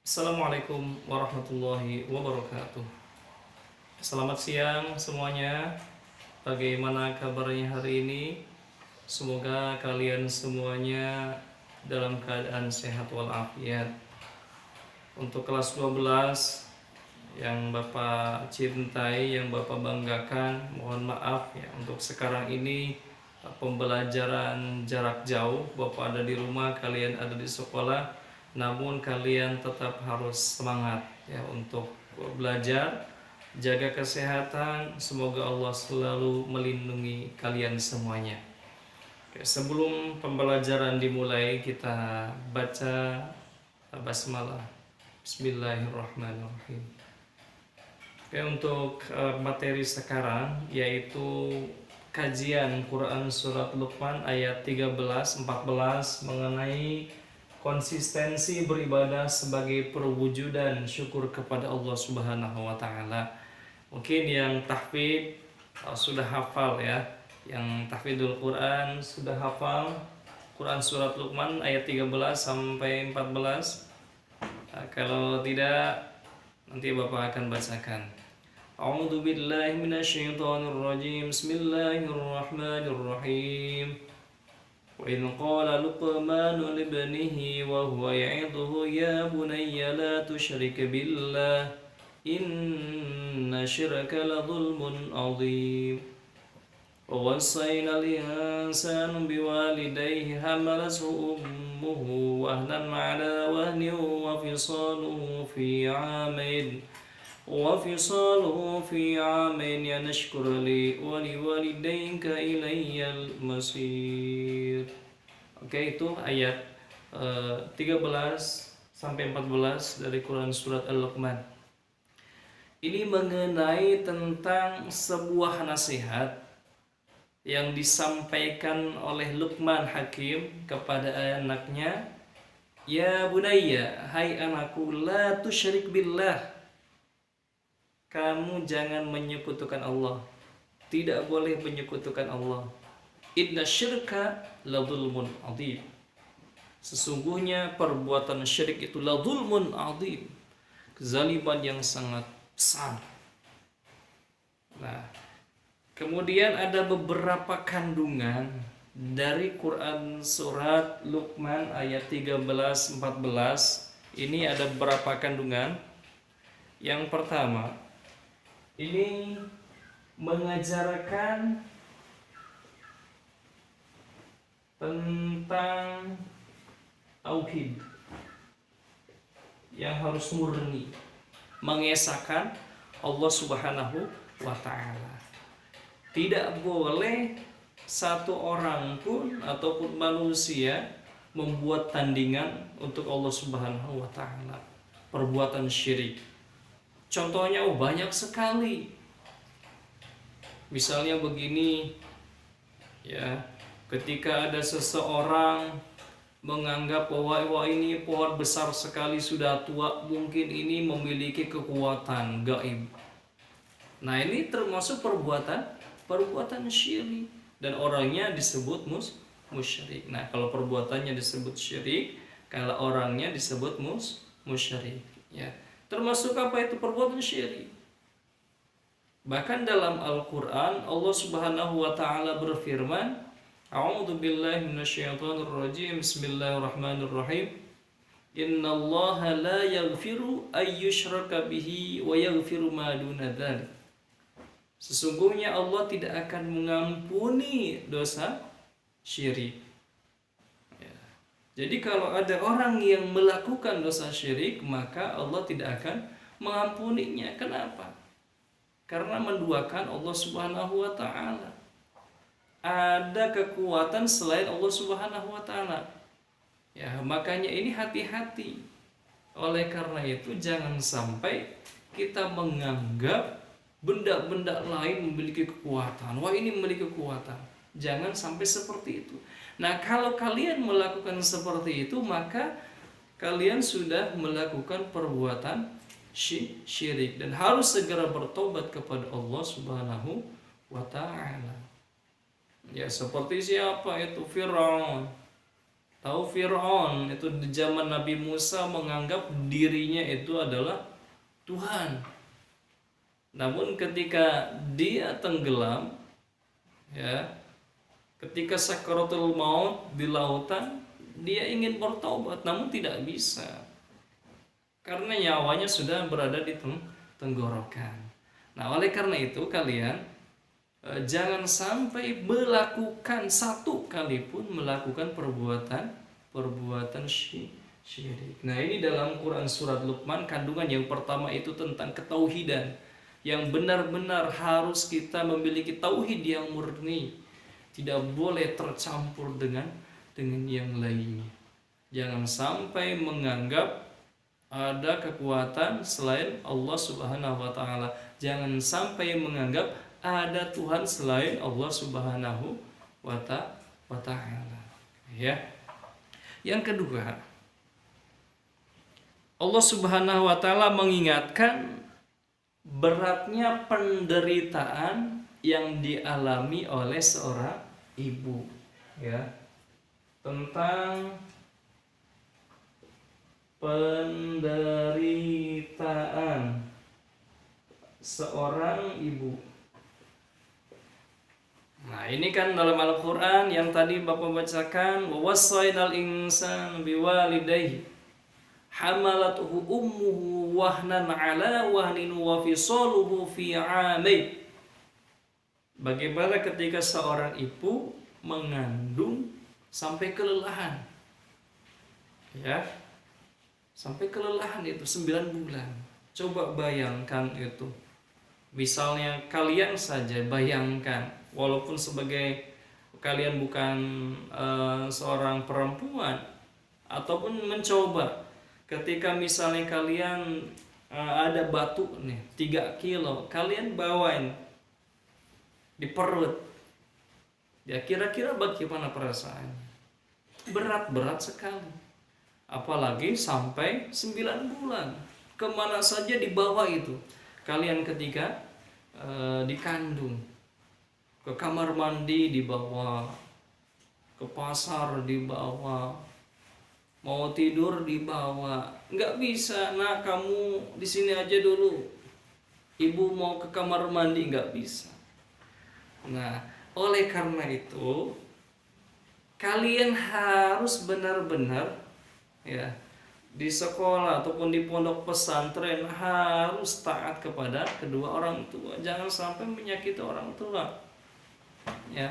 Assalamualaikum warahmatullahi wabarakatuh. Selamat siang semuanya. Bagaimana kabarnya hari ini? Semoga kalian semuanya dalam keadaan sehat walafiat. Untuk kelas 12 yang Bapak cintai, yang Bapak banggakan, mohon maaf ya untuk sekarang ini pembelajaran jarak jauh. Bapak ada di rumah, kalian ada di sekolah, namun kalian tetap harus semangat ya untuk belajar, jaga kesehatan. Semoga Allah selalu melindungi kalian semuanya. Oke, sebelum pembelajaran dimulai, kita baca basmalah. Bismillahirrahmanirrahim. Oke, untuk materi sekarang yaitu kajian Quran Surat Luqman ayat 13-14 mengenai konsistensi beribadah sebagai perwujudan syukur kepada Allah Subhanahu wa taala. Mungkin yang tahfidz sudah hafal ya, yang tahfidzul Quran sudah hafal Quran Surat Luqman ayat 13-14. Kalau tidak, nanti Bapak akan bacakan. A'udzu billahi minasyaitonir rajim. Bismillahirrahmanirrahim. Wa in qala Luqmanu libnihi wa huwa ya'idhuhu ya bunayya la tusyrik billah inna syirka la dhulmun 'adzim. ووصينا الإنسان بوالديه حملته أمه وهنا على وهن وفصاله في عامين أن اشكر لي ولوالديك إلي المصير. Oke, itu ayat 13 sampai 14 dari Quran Surat Al-Luqman. Ini mengenai tentang sebuah nasihat yang disampaikan oleh Luqman Hakim kepada anaknya. Ya bunayya, hai anakku, la tusyrik billah, kamu jangan menyekutukan Allah, tidak boleh menyekutukan Allah. Inna syirka la dzulmun adzim, sesungguhnya perbuatan syirik itu la dzulmun adzim, kezaliman yang sangat besar. Nah, kemudian ada beberapa kandungan dari Quran Surat Luqman ayat 13-14. Ini ada beberapa kandungan. Yang pertama, ini mengajarkan tentang tauhid yang harus murni, mengesahkan Allah Subhanahu wa taala. Tidak boleh satu orang pun ataupun manusia membuat tandingan untuk Allah Subhanahu wa taala, perbuatan syirik. Contohnya banyak sekali. Misalnya begini ya, ketika ada seseorang menganggap bahwa ini pohon besar sekali, sudah tua, mungkin ini memiliki kekuatan gaib. Nah, ini termasuk perbuatan syirik dan orangnya disebut musyrik. Nah, kalau perbuatannya disebut syirik, kalau orangnya disebut musyrik ya. Termasuk apa itu perbuatan syirik? Bahkan dalam Al-Qur'an Allah Subhanahu wa taala berfirman, A'udzu billahi minasyaitonir rajim. Bismillahirrahmanirrahim. Innallaha la yaghfiru ay yushraka bihi wa yaghfiru ma duna dzalik. Sesungguhnya Allah tidak akan mengampuni dosa syirik. Ya. Jadi kalau ada orang yang melakukan dosa syirik, maka Allah tidak akan mengampuninya. Kenapa? Karena menduakan Allah Subhanahu wa taala. Ada kekuatan selain Allah Subhanahu wa taala. Ya, makanya ini hati-hati. Oleh karena itu jangan sampai kita menganggap benda-benda lain memiliki kekuatan. Wah, ini memiliki kekuatan. Jangan sampai seperti itu. Nah, kalau kalian melakukan seperti itu, maka kalian sudah melakukan perbuatan syirik dan harus segera bertobat kepada Allah Subhanahu wa taala. Ya, seperti siapa itu? Firaun. Tahu Fir'aun itu di zaman Nabi Musa menganggap dirinya itu adalah Tuhan. Namun ketika dia tenggelam, ya, ketika sakaratul maut di lautan, dia ingin bertobat namun tidak bisa. Karena nyawanya sudah berada di tenggorokan. Nah, oleh karena itu kalian jangan sampai melakukan satu kali pun melakukan perbuatan syirik. Nah, ini dalam Quran surat Luqman kandungan yang pertama itu tentang ketauhidan, yang benar-benar harus kita memiliki tauhid yang murni, tidak boleh tercampur dengan yang lainnya. Jangan sampai menganggap ada kekuatan selain Allah Subhanahu wa taala. Jangan sampai menganggap ada Tuhan selain Allah Subhanahu wa taala. Ya. Yang kedua, Allah Subhanahu wa taala mengingatkan beratnya penderitaan yang dialami oleh seorang ibu, ya. Tentang penderitaan seorang ibu. Nah, ini kan dalam Al-Qur'an yang tadi Bapak bacakan, wa wassaynal insan biwalidayhi hamalathu ummuhu wahnan ala wahnin wa fisaluhu fi 'amain. Bagaimana ketika seorang ibu mengandung sampai kelelahan. Ya. Sampai kelelahan itu 9 bulan. Coba bayangkan itu. Misalnya kalian saja bayangkan, walaupun sebagai kalian bukan seorang perempuan, ataupun mencoba ketika misalnya kalian ada batu nih 3 kilo, kalian bawain di perut, ya kira-kira bagaimana perasaannya? Berat sekali. Apalagi sampai 9 bulan. Kemana saja dibawa itu. Kalian ketika dikandung, ke kamar mandi dibawa, ke pasar dibawa, mau tidur dibawa. Nggak bisa, nah kamu di sini aja dulu. Ibu mau ke kamar mandi, nggak bisa. Nah, oleh karena itu kalian harus benar-benar, ya, di sekolah ataupun di pondok pesantren harus taat kepada kedua orang tua. Jangan sampai menyakiti orang tua. Ya.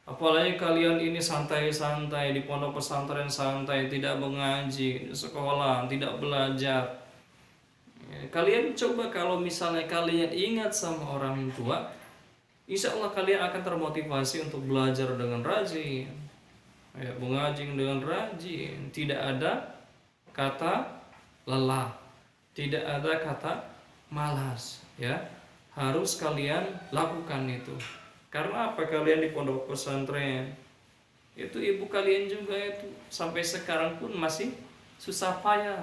Apalagi kalian ini santai-santai di pondok pesantren, santai, tidak mengaji, di sekolah tidak belajar. Ya, kalian coba kalau misalnya kalian ingat sama orang tua, insya Allah kalian akan termotivasi untuk belajar dengan rajin, ya, mengaji dengan rajin. Tidak ada kata lelah, tidak ada kata malas, ya. Harus kalian lakukan itu. Karena apa? Kalian di pondok pesantren itu ibu kalian juga itu sampai sekarang pun masih susah payah,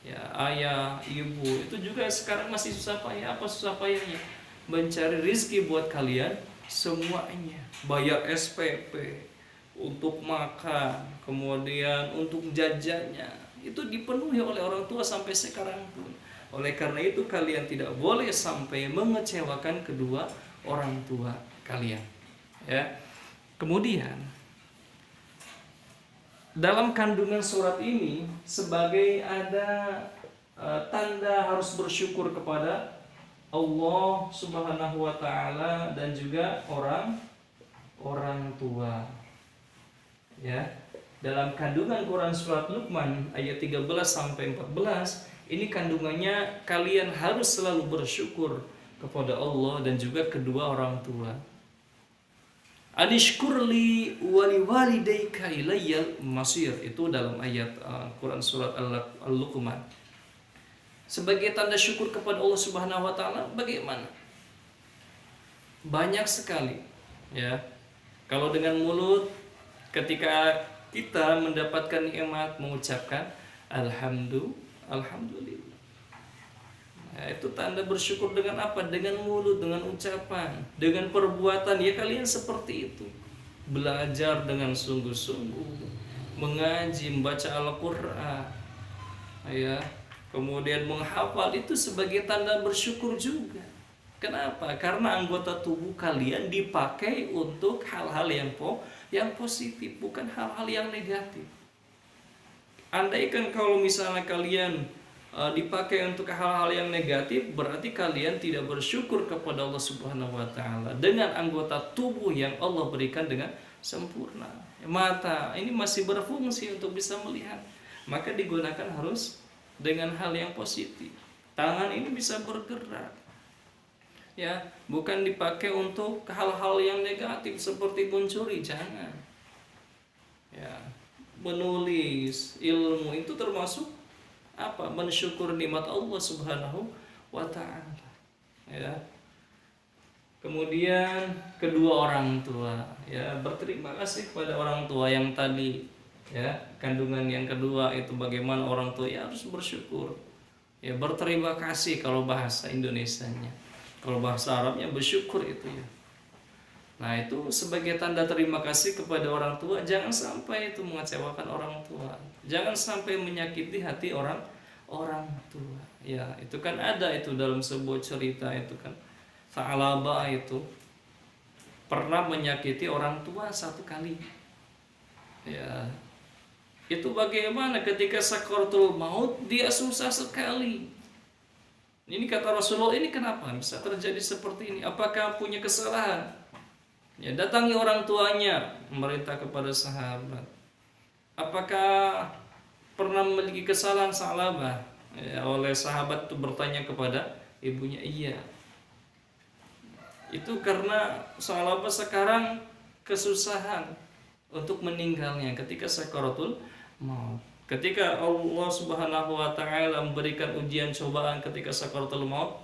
ya. Ayah, ibu itu juga sekarang masih susah payah. Apa susah payahnya? Mencari rezeki buat kalian semuanya, bayar SPP untuk makan, kemudian untuk jajannya, itu dipenuhi oleh orang tua sampai sekarang pun. Oleh karena itu kalian tidak boleh sampai mengecewakan kedua orang tua kalian, ya. Kemudian dalam kandungan surat ini sebagai ada tanda harus bersyukur kepada Allah Subhanahu wa taala dan juga orang tua. Ya. Dalam kandungan Quran surat Luqman ayat 13 sampai 14, ini kandungannya kalian harus selalu bersyukur kepada Allah dan juga kedua orang tua. Anishkurli waliwalidayka ilayyal masir, itu dalam ayat Quran surat Al-Luqman. Sebagai tanda syukur kepada Allah Subhanahu wa taala bagaimana? Banyak sekali, ya. Kalau dengan mulut ketika kita mendapatkan nikmat mengucapkan alhamdulillah. Nah, itu tanda bersyukur dengan apa? Dengan mulut, dengan ucapan, dengan perbuatan. Ya kalian seperti itu. Belajar dengan sungguh-sungguh, mengaji, membaca Al-Qur'an, ya, kemudian menghafal, itu sebagai tanda bersyukur juga. Kenapa? Karena anggota tubuh kalian dipakai untuk hal-hal yang positif, bukan hal-hal yang negatif. Andaikan kalau misalnya kalian dipakai untuk hal-hal yang negatif, berarti kalian tidak bersyukur kepada Allah Subhanahu wa taala dengan anggota tubuh yang Allah berikan dengan sempurna. Mata ini masih berfungsi untuk bisa melihat, maka digunakan harus dengan hal yang positif. Tangan ini bisa bergerak, ya, bukan dipakai untuk hal-hal yang negatif seperti mencuri, jangan. Ya, menulis ilmu itu termasuk apa? Mensyukur nikmat Allah Subhanahu wa taala. Ya. Kemudian kedua orang tua, ya, berterima kasih kepada orang tua yang tadi, ya, kandungan yang kedua itu bagaimana orang tua, ya, harus bersyukur. Ya, berterima kasih kalau bahasa Indonesianya. Kalau bahasa Arabnya bersyukur itu, ya. Nah, itu sebagai tanda terima kasih kepada orang tua. Jangan sampai itu mengecewakan orang tua. Jangan sampai menyakiti hati orang tua. Ya, itu kan ada itu dalam sebuah cerita itu kan. Sa'labah itu pernah menyakiti orang tua satu kali. Ya. Itu bagaimana ketika sakaratul maut dia susah sekali. Ini kata Rasulullah, ini kenapa bisa terjadi seperti ini? Apakah punya kesalahan? Ya, datangi orang tuanya, memerintah kepada sahabat. Apakah pernah memiliki kesalahan Sa'labah? Ya, oleh sahabat itu bertanya kepada ibunya, iya. Itu karena Sa'labah sekarang kesusahan untuk meninggalnya ketika sakaratul maut. Ketika Allah Subhanahu wa taala memberikan ujian cobaan ketika sakaratul maut,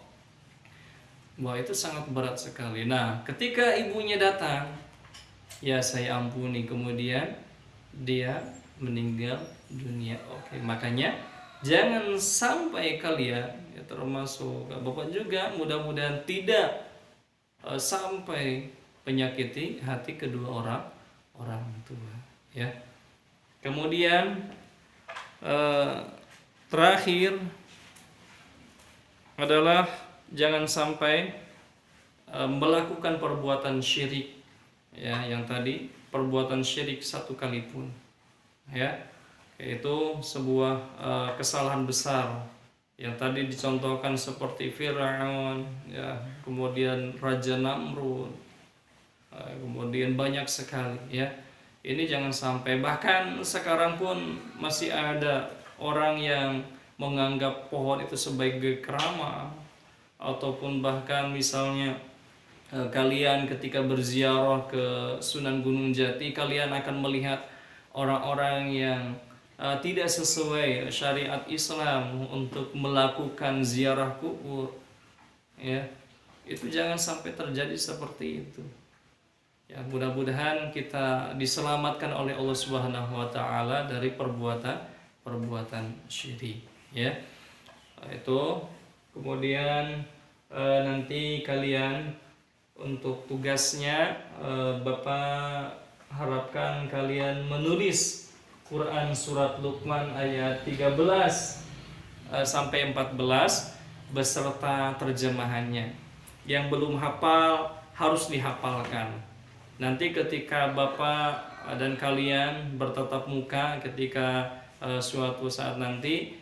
wah, itu sangat berat sekali. Nah, ketika ibunya datang, ya, saya ampuni, kemudian dia meninggal dunia. Oke, makanya jangan sampai kalian, ya, termasuk Bapak juga, mudah-mudahan tidak sampai menyakiti hati kedua orang tua, ya. Kemudian terakhir adalah jangan sampai melakukan perbuatan syirik, ya, yang tadi perbuatan syirik satu kali pun, ya, yaitu sebuah kesalahan besar yang tadi dicontohkan seperti Firaun, ya, kemudian Raja Namrud, kemudian banyak sekali, ya. Ini jangan sampai. Bahkan sekarang pun masih ada orang yang menganggap pohon itu sebagai keramat, ataupun bahkan misalnya kalian ketika berziarah ke Sunan Gunung Jati, kalian akan melihat orang-orang yang tidak sesuai syariat Islam untuk melakukan ziarah kubur, ya. Itu jangan sampai terjadi seperti itu. Ya, mudah-mudahan kita diselamatkan oleh Allah Subhanahu wa taala dari perbuatan syirik, ya. Itu kemudian nanti kalian untuk tugasnya, Bapak harapkan kalian menulis Quran surat Luqman ayat 13 sampai 14 beserta terjemahannya. Yang belum hafal harus dihafalkan. Nanti ketika Bapak dan kalian bertatap muka ketika suatu saat nanti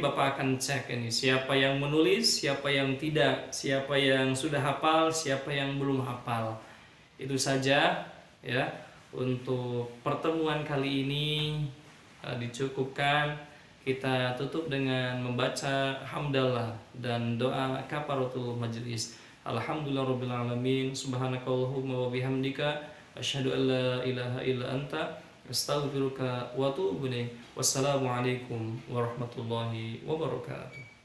Bapak akan cek ini siapa yang menulis, siapa yang tidak, siapa yang sudah hafal, siapa yang belum hafal. Itu saja, ya, untuk pertemuan kali ini dicukupkan. Kita tutup dengan membaca hamdalah dan doa kafaratul majlis. Alhamdulillahirabbil alamin. Subhanakallahumma wa bihamdika asyhadu an la ilaha illa anta astaghfiruka wa atubu ilaik. Wassalamualaikum warahmatullahi wabarakatuh.